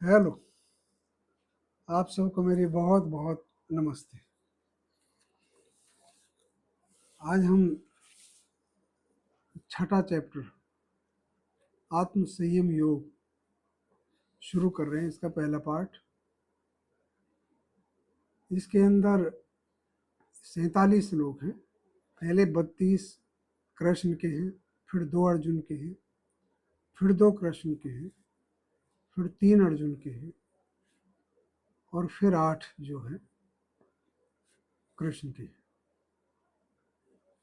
Hello. आप सबको मेरी बहुत बहुत नमस्ते। आज हम छठा चैप्टर आत्म संयम योग शुरू कर रहे हैं। इसका पहला पार्ट। इसके अंदर 47 श्लोक हैं। पहले 32 कृष्ण के हैं, फिर 2 अर्जुन के हैं, फिर 2 कृष्ण के हैं, फिर 3 अर्जुन के हैं और फिर 8 जो है कृष्ण के हैं।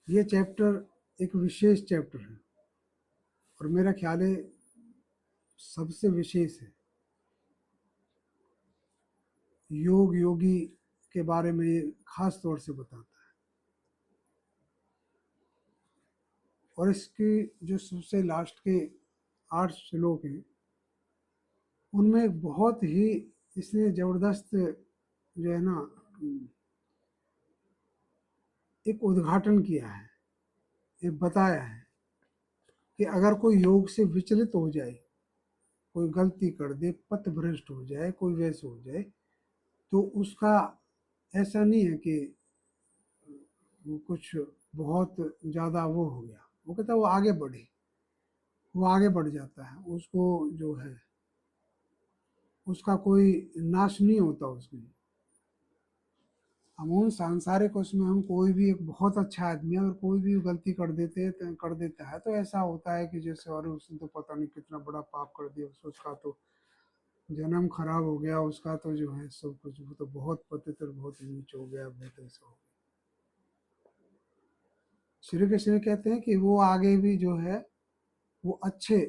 ये चैप्टर एक विशेष चैप्टर है और मेरा ख्याल है सबसे विशेष है। योग योगी के बारे में ये खास तौर से बताता है। और इसकी जो सबसे लास्ट के 8 श्लोक हैं उनमें एक बहुत ही इसने ज़बरदस्त जो है ना एक उद्घाटन किया है, एक बताया है कि अगर कोई योग से विचलित हो जाए, कोई गलती कर दे, पथ भ्रष्ट हो जाए, कोई वैसे हो जाए, तो उसका ऐसा नहीं है कि वो कुछ बहुत ज़्यादा वो हो गया। वो कहता है वो आगे बढ़े, वो आगे बढ़ जाता है। उसको जो है उसका कोई नाश नहीं होता उसमें। अमूमन सांसारिक उसमें हम कोई भी एक बहुत अच्छा आदमी है और कोई भी गलती कर देता है तो ऐसा होता है कि जैसे अरे उसने तो पता नहीं कितना बड़ा पाप कर दिया, उसका तो जन्म खराब हो गया, उसका तो जो है सब कुछ, वो तो बहुत पतित और बहुत नीच हो गया, बहुत ऐसा हो गया। श्री कृष्ण कहते हैं कि वो आगे भी जो है वो अच्छे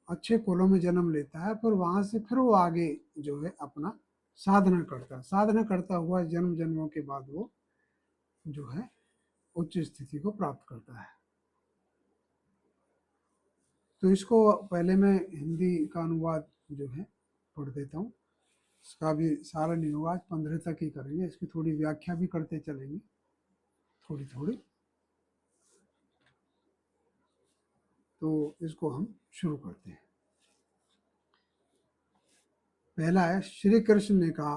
अच्छे कुलों में जन्म लेता है, पर वहां से फिर वो आगे जो है अपना साधना करता है। साधना करता हुआ जन्म जन्मों के बाद वो जो है उच्च स्थिति को प्राप्त करता है। तो इसको पहले मैं हिंदी का अनुवाद जो है पढ़ देता हूँ। इसका भी सारा नहीं होगा, आज 15 तक ही करेंगे। इसकी थोड़ी व्याख्या भी करते चलेंगे, थोड़ी थोड़ी। तो इसको हम शुरू करते हैं। पहला है, श्री कृष्ण ने कहा,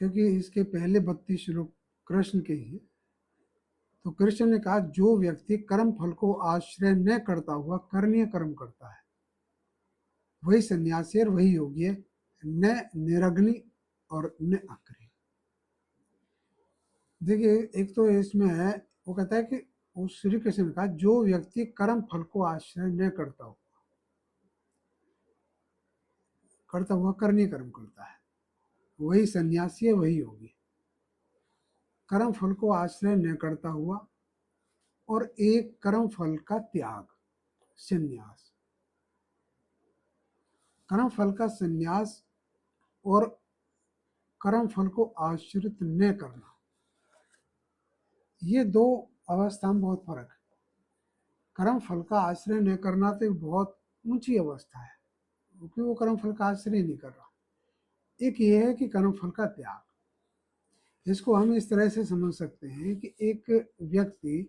क्योंकि इसके पहले 32 श्लोक कृष्ण के ही हैं। तो कृष्ण ने कहा, जो व्यक्ति कर्म फल को आश्रय न करता हुआ करणीय कर्म करता है वही सन्यासी और वही योगी है, न निरग्नि और न अक्रि। देखिए, एक तो इसमें है, वो कहता है कि उस श्री कृष्ण ने कहा जो व्यक्ति कर्म फल को आश्रय न करता हुआ करणीय कर्म करता है वही सन्यासी है, वही योगी। कर्म फल को आश्रय न करता हुआ और एक कर्म फल का त्याग, संन्यास। कर्म फल का संन्यास और कर्म फल को आश्रित न करना, ये दो अवस्था में बहुत फर्क है। कर्म फल का आश्रय न करना तो एक बहुत ऊंची अवस्था है, क्योंकि वो कर्म फल का आश्रय नहीं कर रहा। एक ये है कि कर्म फल का त्याग। इसको हम इस तरह से समझ सकते हैं कि एक व्यक्ति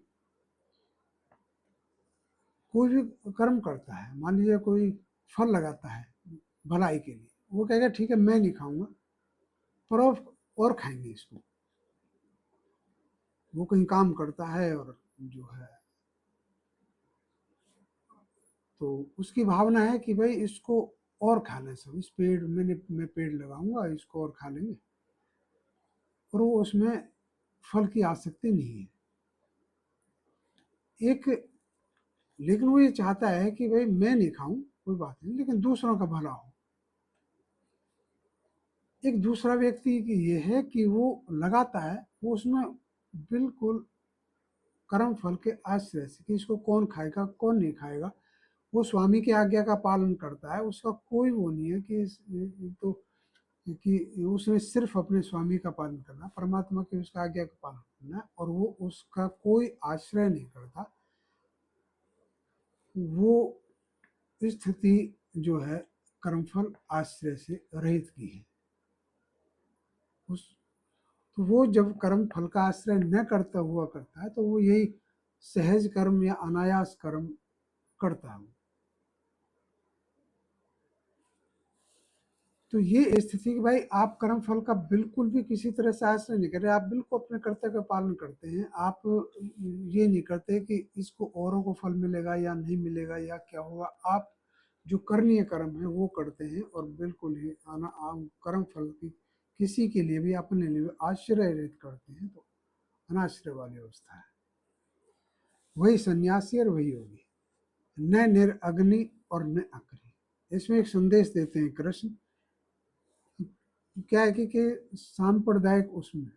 कोई भी कर्म करता है, मान लीजिए कोई फल लगाता है भलाई के लिए, वो कहेगा ठीक है मैं नहीं खाऊंगा, पर और खाएंगे इसको। वो कहीं काम करता है और जो है तो उसकी भावना है कि भाई इसको और खा लें सब, इस पेड़ मैं पेड़ लगाऊंगा, इसको और खा लेंगे। और वो उसमें फल की आसक्ति नहीं है। एक लेकिन वो ये चाहता है कि भाई मैं नहीं खाऊं कोई बात नहीं, लेकिन दूसरों का भला हो। एक दूसरा व्यक्ति ये है कि वो लगाता है, वो उसमें बिल्कुल कर्म फल के आश्रय से कि इसको कौन खाएगा कौन नहीं खाएगा, वो स्वामी की आज्ञा का पालन करता है। उसका कोई वो नहीं है कि तो कि उसने सिर्फ अपने स्वामी का पालन करना, परमात्मा की उसका आज्ञा का पालन करना, और वो उसका कोई आश्रय नहीं करता। वो स्थिति जो है कर्मफल आश्रय से रहित की है। उस तो वो जब कर्म फल का आश्रय न करता हुआ करता है तो वो यही सहज कर्म या अनायास कर्म करता है। तो ये स्थिति कि भाई आप कर्म फल का बिल्कुल भी किसी तरह से आश्रय नहीं कर रहे, आप बिल्कुल अपने कर्तव्य का पालन करते हैं। आप ये नहीं करते कि इसको औरों को फल मिलेगा या नहीं मिलेगा या क्या होगा, आप जो करणीय कर्म है वो करते हैं और बिल्कुल ही कर्म फल की किसी के लिए भी अपने लिए आश्रय रहित करते हैं, तो अनाश्रय वाली अवस्था है। वही सन्यासी और वही योगी, न निरअग्नि और न अक्रि। इसमें एक संदेश देते हैं कृष्ण। क्या है कि सांप्रदायिक उसमें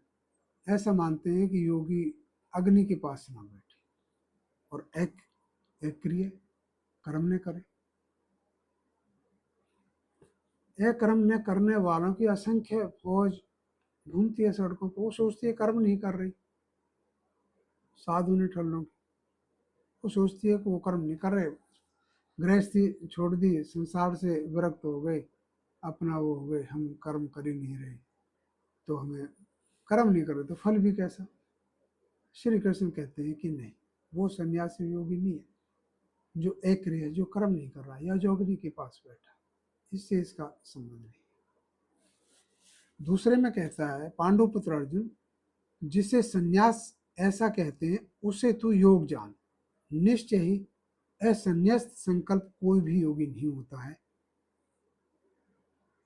ऐसा मानते हैं कि योगी अग्नि के पास ना बैठे और एक क्रिय कर्म न करे। एक कर्म न करने वालों की असंख्य फौज घूमती है सड़कों पर, वो सोचती है कर्म नहीं कर रही, साधु ने ठल्लों की, वो सोचती है कि वो कर्म नहीं कर रहे, गृहस्थी छोड़ दी, संसार से विरक्त हो गए, अपना वो हो गए, हम कर्म कर ही नहीं रहे, तो हमें कर्म नहीं कर रहे तो फल भी कैसा। श्री कृष्ण कहते हैं कि नहीं, वो सन्यासी योगी नहीं है जो एक है, जो कर्म नहीं कर रहा या जो अग्नि के पास बैठा, इससे इसका संबंध नहीं। दूसरे में कहता है पांडुपुत्र अर्जुन, जिसे सन्यास ऐसा कहते हैं उसे तू योग जान, निश्चय ही असन्यस्त संकल्प कोई भी योगी नहीं होता है।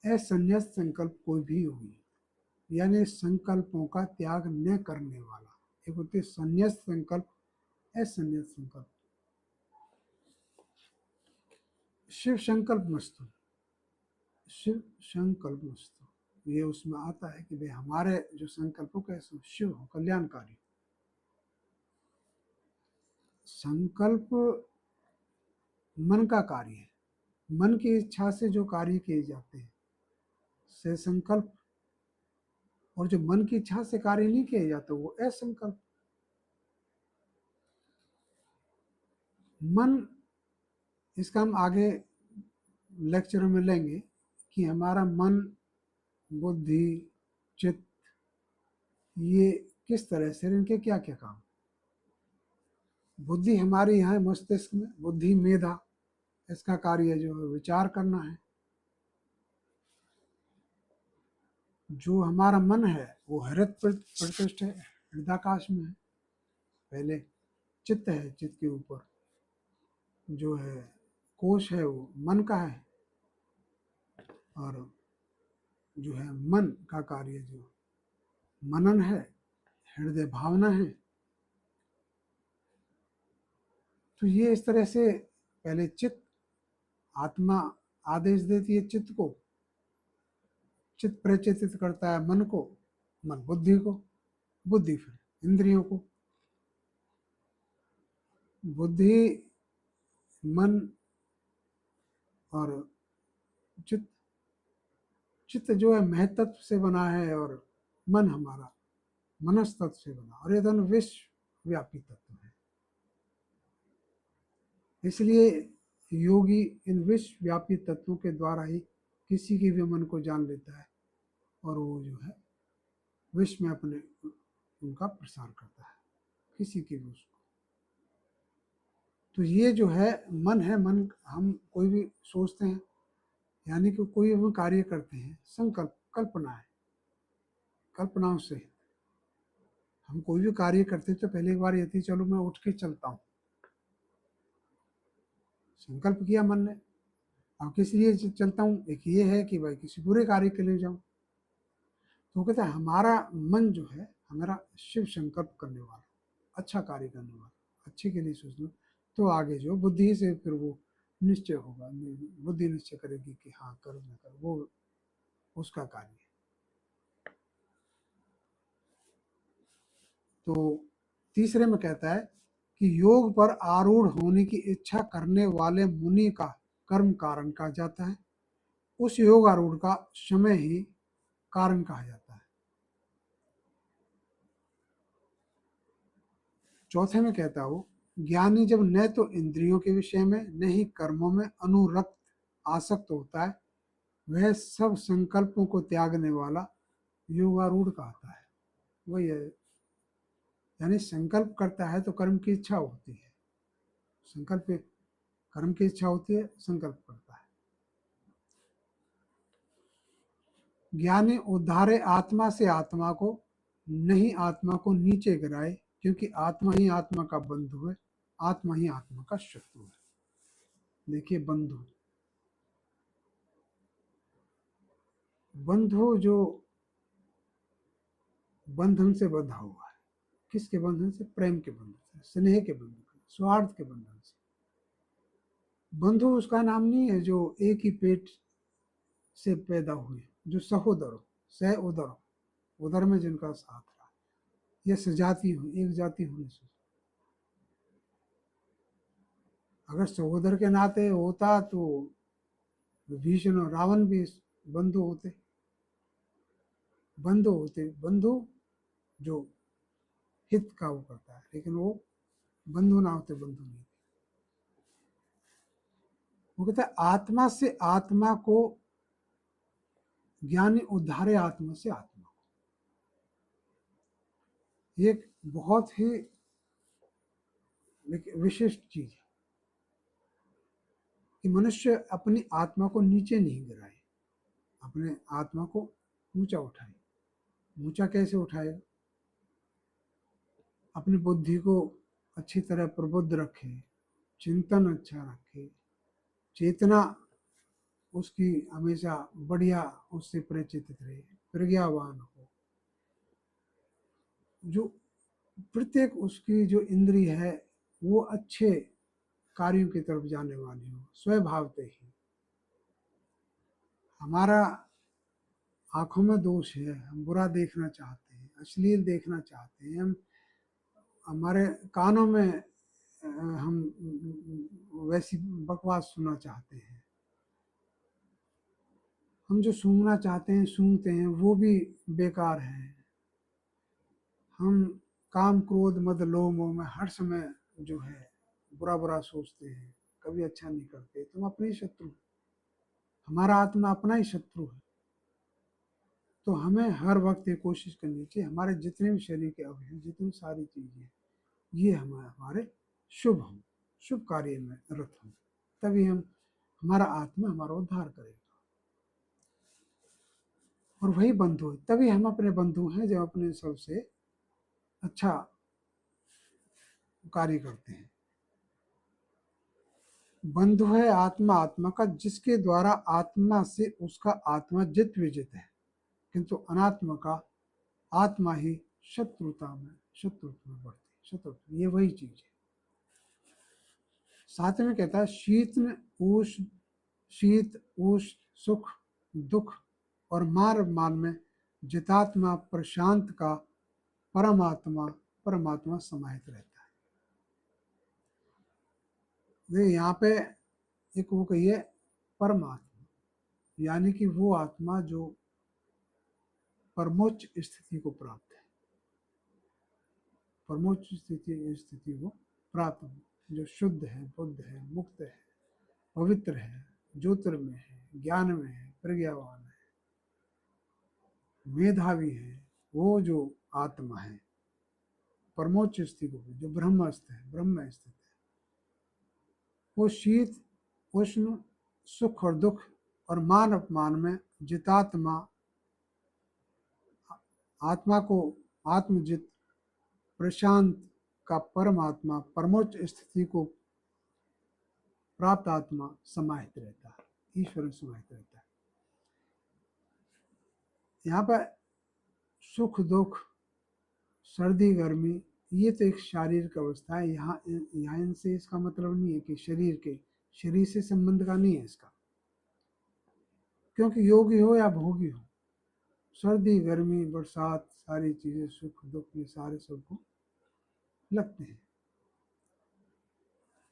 असन्यस्त संकल्प कोई भी योगी, यानी संकल्पों का त्याग न करने वाला। एक होते संन्यास्त संकल्प, असन्यस्त संकल्प। शिव संकल्प मस्तु, शिव संकल्प मस्तु, ये उसमें आता है कि भाई हमारे जो संकल्प कैसे शिव हो, कल्याणकारी। संकल्प मन का कार्य है, मन की इच्छा से जो कार्य किए जाते हैं से संकल्प, और जो मन की इच्छा से कार्य नहीं किए जाते वो असंकल्प। मन, इसका हम आगे लेक्चरों में लेंगे कि हमारा मन, बुद्धि, चित्त, ये किस तरह से, इनके क्या क्या काम। बुद्धि हमारी यहाँ है मस्तिष्क में, बुद्धि मेधा, इसका कार्य जो है विचार करना है। जो हमारा मन है वो हृदय प्रतिष्ठ है, हृदयाकाश में है। पहले चित्त है, चित्त के ऊपर जो है कोश है वो मन का है, और जो है मन का कार्य जो मनन है, हृदय भावना है। तो ये इस तरह से पहले चित्त, आत्मा आदेश देती है चित्त को, चित्त प्रचेतित करता है मन को, मन बुद्धि को, बुद्धि फिर इंद्रियों को। बुद्धि, मन और चित्त, चित्त जो है महतत्व से बना है और मन हमारा मनस्तत्व से बना, और ये दोनों विश्व व्यापी तत्व है। इसलिए योगी इन विश्व व्यापी तत्वों के द्वारा ही किसी के भी मन को जान लेता है, और वो जो है विश्व में अपने उनका प्रसार करता है, किसी के भी उसको। तो ये जो है मन है, मन हम कोई भी सोचते हैं, यानी कि कोई हम कार्य करते हैं, संकल्प कल्पना है, कल्पनाओं से हम कोई भी कार्य करते तो पहले एक बार ये थी चलो मैं उठ के चलता हूँ, संकल्प किया मन ने, अब किस लिए चलता हूँ, एक ये है कि भाई किसी बुरे कार्य के लिए जाऊँ। तो कहते हैं हमारा मन जो है हमारा शिव संकल्प करने वाला, अच्छा कार्य करने वाला, अच्छे के लिए सोचना, तो आगे जो बुद्धि से फिर वो निश्चय होगा, बुद्धि निश्चय करेगी कि हाँ करो न करो, वो उसका कार्य है। तो तीसरे में कहता है कि योग पर आरूढ़ होने की इच्छा करने वाले मुनि का कर्म कारण कहा जाता है, उस योग आरूढ़ का समय ही कारण कहा जाता है। चौथे में कहता हूँ, ज्ञानी जब न तो इंद्रियों के विषय में न ही कर्मों में अनुरक्त आसक्त होता है, वह सब संकल्पों को त्यागने वाला योगारूढ़ कहता है। वही है, यानी संकल्प करता है तो कर्म की इच्छा होती है, संकल्प कर्म की इच्छा होती है, संकल्प करता है। ज्ञानी उद्धारे आत्मा से आत्मा को, नहीं आत्मा को नीचे गिराए, क्योंकि आत्मा ही आत्मा का बंधु है, आत्मा ही आत्मा का शत्रु है। देखिए बंधु, बंधु जो बंधन से बंधा हुआ है, किसके बंधन से? प्रेम के बंधन से, स्नेह के बंधन से, स्वार्थ के बंधन से। बंधु उसका नाम नहीं है जो एक ही पेट से पैदा हुए, जो सहोदर हो, सह उदर हो, उदर में जिनका साथ रहा, ये सजाति हो, एक जाति होने से। अगर सहोदर के नाते होता तो विभीषण और रावण भी बंधु होते, बंधु होते, बंधु जो हित का वो करता है, लेकिन वो बंधु ना होते, बंधु नहीं। वो कहता है आत्मा से आत्मा को, ज्ञानी उद्धारे आत्मा से आत्मा को। एक बहुत ही विशिष्ट चीज है कि मनुष्य अपनी आत्मा को नीचे नहीं गिराए, अपने आत्मा को ऊंचा उठाए। ऊंचा कैसे उठाएगा? अपनी बुद्धि को अच्छी तरह प्रबुद्ध रखे, चिंतन अच्छा रखे, चेतना उसकी हमेशा बढ़िया उससे परिचित रहे, प्रज्ञावान हो, जो प्रत्येक उसकी जो इंद्रिय है वो अच्छे कार्यों की तरफ जाने वाली हो, स्वभावते ही। हमारा आंखों में दोष है, हम बुरा देखना चाहते हैं, अश्लील देखना चाहते हैं, हम हमारे कानों में हम वैसी बकवास सुनना चाहते हैं, हम जो सूंघना चाहते हैं सूंघते हैं, वो भी बेकार है। हम काम क्रोध मद लोभ मोह में हर समय जो है बुरा बुरा सोचते हैं, कभी अच्छा नहीं करते, तुम अपने ही शत्रु। हमारा आत्मा अपना ही शत्रु है। तो हमें हर वक्त ये कोशिश करनी चाहिए, हमारे जितने भी शरीर के अंग हैं, जितनी सारी चीजें, ये हमारे शुभ हों, शुभ कार्य में रत हों, तभी हम हमारा आत्मा हमारा उद्धार करेगा। और वही बंधु है, तभी हम अपने बंधु हैं जब अपने सबसे अच्छा कार्य करते हैं। बंधु है आत्मा आत्मा का, जिसके द्वारा आत्मा से उसका आत्मा जित विजित है, किंतु अनात्मा का आत्मा ही शत्रुता में बढ़ती, शत्रुता, ये वही चीज है। साथ में कहता है शीत उष्ण सुख दुख और मार मान में जितात्मा प्रशांत का परमात्मा परमात्मा समाहित रहता है। यहाँ पे एक वो कहिए परमात्मा, यानी कि वो आत्मा जो परमोच्च स्थिति को प्राप्त है, परमोच्च स्थिति को प्राप्त, जो शुद्ध है, बुद्ध है, मुक्त है, पवित्र है, ज्योतिर्मय है, ज्ञान में है, प्रज्ञावान है, मेधावी है, वो जो आत्मा है परमोच्च स्थिति को, जो ब्रह्मस्थ है, ब्रह्म स्थित है, वो शीत उष्ण सुख और दुख और मान अपमान में जितात्मा, आत्मा को आत्मजित प्रशांत का परमात्मा परमोच्च स्थिति को प्राप्त आत्मा समाहित रहता है, ईश्वर समाहित रहता है। यहाँ पर सुख दुख सर्दी गर्मी ये तो एक शारीरिक अवस्था है। यहाँ इनसे इसका मतलब नहीं है कि शरीर से संबंध का नहीं है इसका, क्योंकि योगी हो या भोगी हो, सर्दी गर्मी बरसात सारी चीजें सुख दुख ये सारे सबको लगते हैं।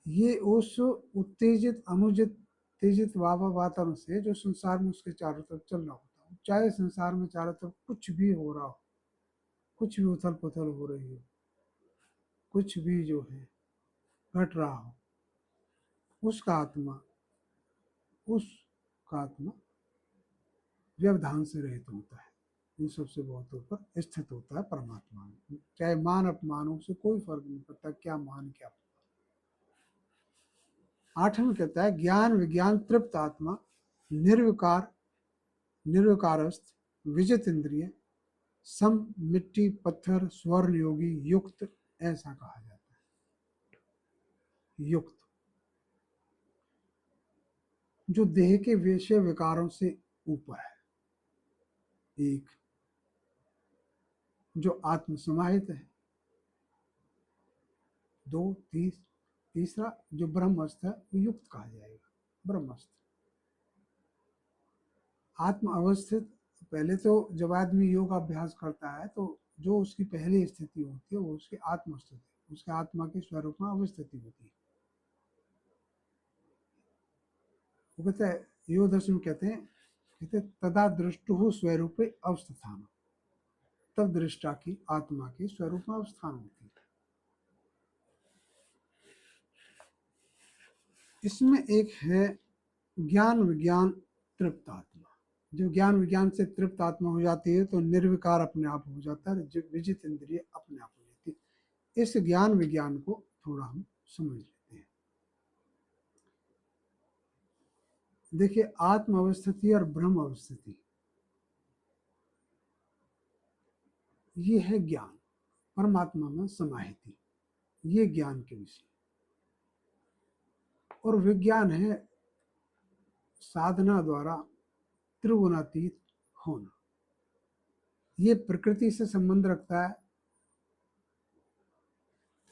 ये उस उत्तेजित अनुजित तेजित वातावरण से जो संसार में उसके चारों तरफ चल रहा होता है, चाहे संसार में चारों तरफ कुछ भी हो रहा हो, कुछ भी उथल पुथल हो रही हो, कुछ भी जो है घट रहा हो, उसका आत्मा व्यवधान से रहित होता है, इन सबसे बहुत ऊपर स्थित होता है परमात्मा में। चाहे मान अपमानों से कोई फर्क नहीं पड़ता, क्या मान क्या। आठवें कहता है ज्ञान विज्ञान तृप्त आत्मा निर्विकारस्थ विजित इंद्रिय, सम मिट्टी पत्थर स्वर्ण योगी युक्त, ऐसा कहा जाता है। युक्त जो देह के विषय विकारों से ऊपर है, एक जो आत्म समाहित है, दो तीसरा जो ब्रह्मस्थ है वो युक्त कहा जाएगा। ब्रह्मस्थ आत्म अवस्थित, पहले तो जब आदमी योग अभ्यास करता है तो जो उसकी पहली स्थिति होती है वो उसकी आत्म स्थिति, उसके आत्मा के स्वरूप में अवस्थिति होती है। वो कहते हैं, योग दर्शन कहते तदा दृष्टु स्वरूप अवस्थान, तब दृष्टा की आत्मा के स्वरूप में अवस्थान होती है। इसमें एक है ज्ञान विज्ञान तृप्त आत्मा। जो ज्ञान विज्ञान से तृप्त आत्मा हो जाती है तो निर्विकार अपने आप हो जाता है, जो विजित इंद्रिय अपने आप हो जाती है। इस ज्ञान विज्ञान को थोड़ा हम समझ लेते हैं। देखिए, आत्म अवस्थिति और ब्रह्म अवस्थिति, ये है ज्ञान, परमात्मा में समाहिति, ये ज्ञान के विषय। और विज्ञान है साधना द्वारा त्रिगुणातीत होना। ये प्रकृति से संबंध रखता है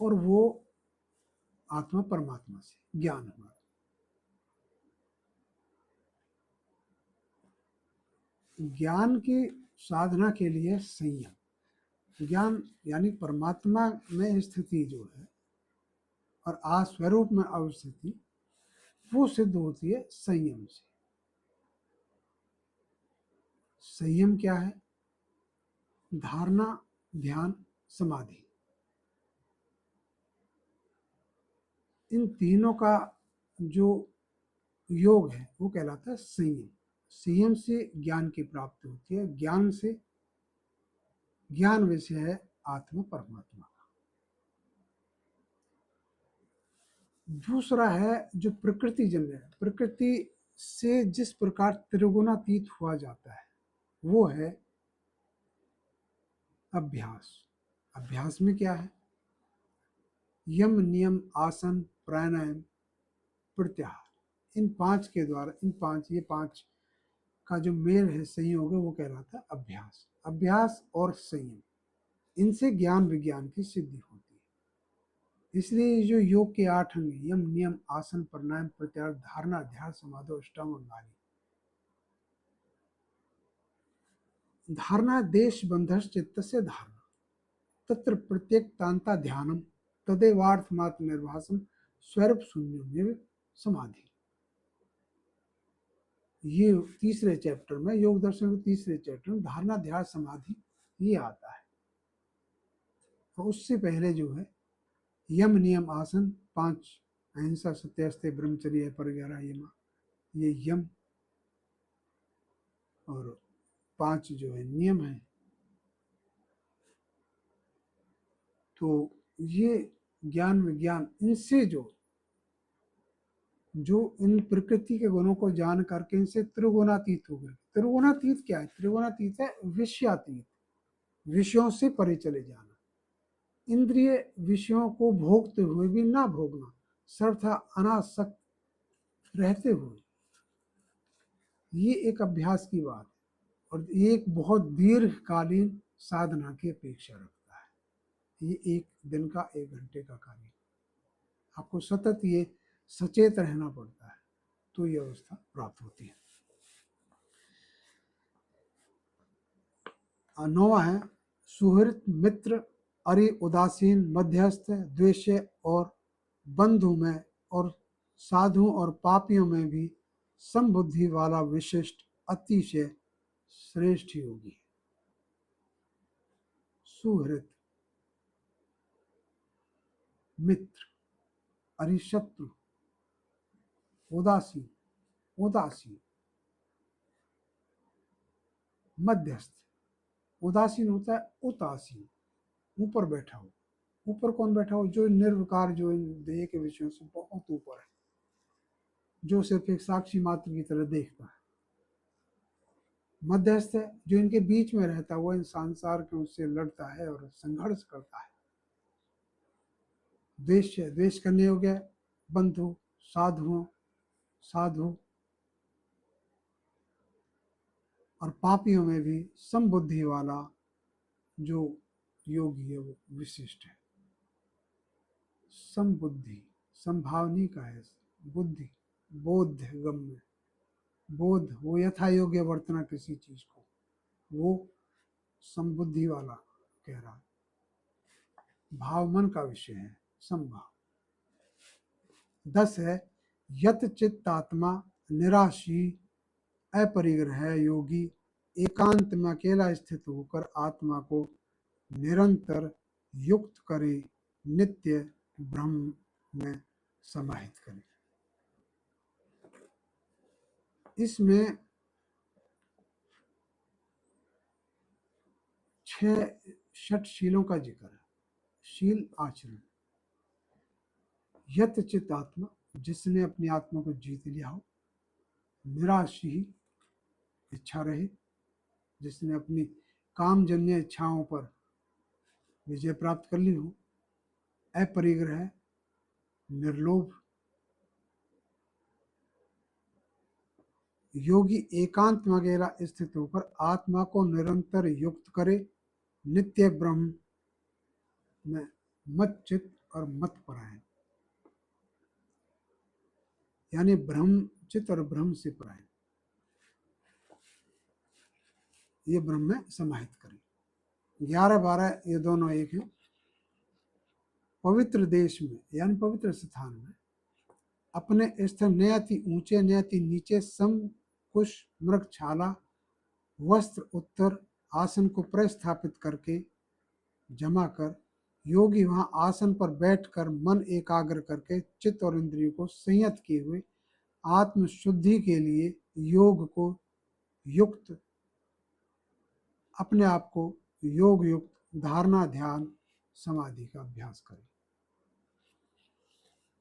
और वो आत्मा परमात्मा से ज्ञान हमारा। ज्ञान की साधना के लिए संयम, ज्ञान यानी परमात्मा में स्थिति जो है और आस्वरूप में अवस्थिति, वो सिद्ध होती है संयम से। संयम क्या है? धारणा, ध्यान, समाधि, इन तीनों का जो योग है वो कहलाता है संयम। संयम से ज्ञान की प्राप्ति होती है, ज्ञान से, ज्ञान विषय है आत्मा परमात्मा का। दूसरा है जो प्रकृति जन्य है, प्रकृति से जिस प्रकार त्रिगुणातीत हुआ जाता है वो है अभ्यास। अभ्यास में क्या है? यम नियम आसन प्राणायाम प्रत्याहार, इन पांच के द्वारा, ये पांच का जो मेल है, संयोग है, वो कहलाता है अभ्यास। अभ्यास और संयम, इनसे ज्ञान विज्ञान की सिद्धि होती है। इसलिए जो योग के 8 अंग, यम नियम आसन प्राणायाम प्रत्याहार धारणा ध्यान समाधि अष्टांग अंगानी। धारणा देश बंधस चित्त से धारणा, तत्र प्रत्येक तांता ध्यानम, तदेवार्थमात्म निर्भासम स्वरूप शून्य में समाधि। ये तीसरे चैप्टर में, योग दर्शन के तीसरे चैप्टर में धारणा ध्यान समाधि ये आता है। और उससे पहले जो है यम नियम आसन, 5 अहिंसा सत्यास्ते ब्रह्मचर्य परिग्रह यम, ये यम और 5 जो है नियम है। तो ये ज्ञान विज्ञान, इनसे जो इन प्रकृति के गुणों को जान करके इनसे त्रिगुणातीत हो गए। त्रिगुणातीत क्या है? त्रिगुणातीत है विषयातीत, विषयों से परे चले जाना, इंद्रिय विषयों को भोगते हुए भी ना भोगना, सर्वथा अनासक्त रहते हुए। ये एक अभ्यास की बात है और ये एक बहुत दीर्घकालीन साधना की अपेक्षा रखता है। ये एक दिन का 1 घंटे का कार्य, आपको सतत ये सचेत रहना पड़ता है तो ये अवस्था प्राप्त होती है। 9वां है सुहृत मित्र, अरि उदासीन मध्यस्थ, द्वेष्य और बंधु में और साधु और पापियों में भी समबुद्धि वाला विशिष्ट अतिशय श्रेष्ठ योगी। सुहृत मित्र, अरिशत्रु, उदासीन, मध्यस्थ। उदासीन होता है उतासीन, ऊपर बैठा हो। ऊपर कौन बैठा हो? जो निर्विकार, जो इन देह के विषयों से बहुत ऊपर है, जो सिर्फ एक साक्षी मात्र की तरह देखता है। मध्यस्थ है, जो इनके बीच में रहता है, वो इन संसार के उससे लड़ता है और संघर्ष करता है। द्वेष है, द्वेष करने योग्य है बंधु, साधुओं, साधु और पापियों में भी समबुद्धि वाला जो योगी है वो विशिष्ट है। समबुद्धि, संभावनी का है, बुद्धि बोध गम्य, बोध वो यथा योग्य वर्तना किसी चीज को, वो समबुद्धि वाला कह रहा है। भाव मन का विषय है, संभाव। 10 है यत चित्तात्मा निराशी अपरिग्रह योगी एकांत में अकेला स्थित होकर आत्मा को निरंतर युक्त करे, नित्य ब्रह्म में समाहित करे। इसमें 6 षट शीलों का जिक्र है। शील आचरण, यत चित आत्मा, जिसने अपनी आत्मा को जीत लिया हो, निराशी इच्छा रहे, जिसने अपनी कामजन्य इच्छाओं पर विजय प्राप्त कर ली हो, अपरिग्रह निर्लोभ, योगी एकांत में अकेला स्थित होकर आत्मा को निरंतर युक्त करे, नित्य ब्रह्म में मत चित और मत परायण, यानी ब्रह्म चित और ब्रह्म से परायण, ये ब्रह्म में समाहित करे। 11 12 ये दोनों एक हैं। पवित्र देश में यानी पवित्र स्थान में अपने स्थिर नयति ऊंचे नयति नीचे सम कुश मृग छाला वस्त्र उत्तर आसन को प्रस्थापित करके जमा कर योगी वहां आसन पर बैठकर मन एकाग्र करके चित्त और इंद्रियों को संयत किए हुए आत्म शुद्धि के लिए योग को युक्त, अपने आप को योग युक्त धारणा ध्यान समाधि का अभ्यास करें।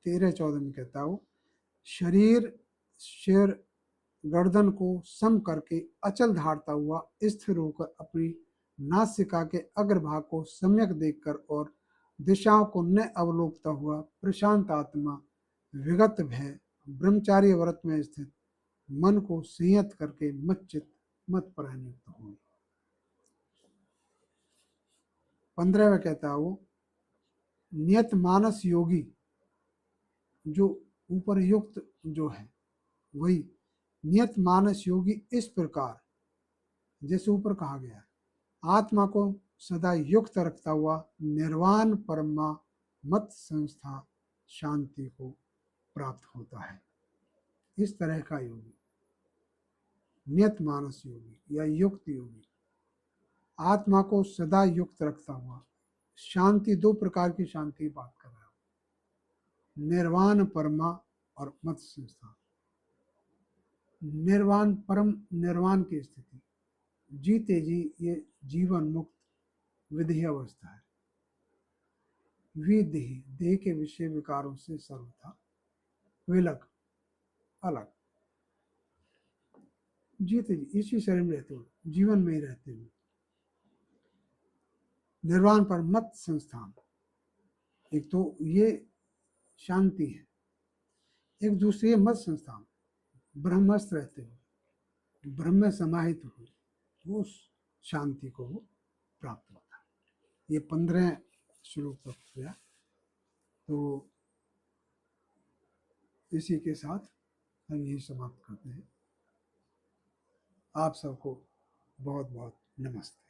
13-14 में कहता हूँ, शरीर शेर गर्दन को सम करके अचल धारता हुआ स्थिर होकर अपनी नासिका के अग्रभाग को सम्यक देखकर और दिशाओं को न अवलोकता हुआ प्रशांत आत्मा विगत भय ब्रह्मचार्य व्रत में स्थित मन को संयत करके मच्चित मत परायण युक्त हो। 15 में कहता हूँ, नियत मानस योगी, जो ऊपर युक्त जो है वही नियत मानस योगी इस प्रकार जैसे ऊपर कहा गया आत्मा को सदा युक्त रखता हुआ निर्वाण परमा मत संस्था शांति को प्राप्त होता है। इस तरह का योगी नियत मानस योगी या युक्त योगी आत्मा को सदा युक्त रखता हुआ, शांति 2 प्रकार की शांति बात कर रहा है, निर्वाण परमा और मत संस्था। निर्वाण परम निर्वाण की स्थिति, जीते जी ये जीवन मुक्त विधेय अवस्था है। विदेह देह के विषय विकारों से सर्वथा विलग अलग, जीते जी इसी शरीर में रहते हुए जीवन में ही रहते हुए। निर्वाण पर मत संस्थान, एक तो ये शांति है, एक दूसरी मत संस्थान ब्रह्मस्थ रहते हुए ब्रह्म में समाहित हुए उस शांति को वो प्राप्त होता है। ये 15 श्लोक तक गया। तो इसी के साथ हम यही समाप्त करते हैं। आप सबको बहुत बहुत नमस्ते।